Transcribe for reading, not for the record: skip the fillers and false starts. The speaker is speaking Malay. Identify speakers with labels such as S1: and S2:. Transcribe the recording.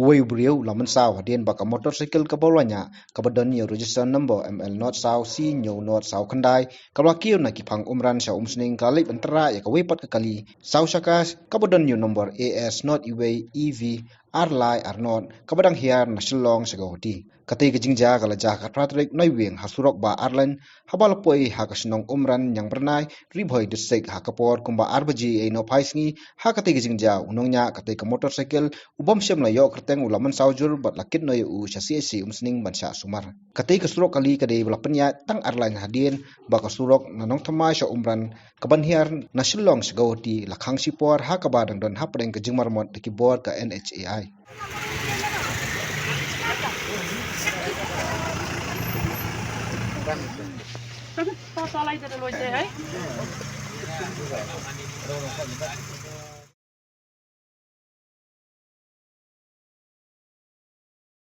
S1: Uwe brio laman saw hadien baka motorcycle kabolanya kabadan ni register number ML not saw C nyo not saw kandai kalwakio na kipang umran sa umsning kalip antara ya kawepat kali saw sakas kabadan ni number AS not iwe EV Arlai Arnot kabadang hiar na silong sa gawdi kati gajingja kalaja ka Patrick Noiwing hasurok ba Arlen habalapoi hakasinong umran yang bernai ribhoy desek hakapor kumba arbaji ay no paisngi hakati gajingja unongnya kati ka motorcycle ubam syam la yo kerteng ulaman saujur bat lakit no yu syasiasi umsning bansa sumar kati kasurok kali kade belapenya tang Arlen hadien ba kasurok nanong thamai sa umran kaban hiar na silong sa gawdi lakhang sipor hakabadang don hapdeng gajingmar mod dikibor ka NHAI
S2: Tapi total aja dulu aja,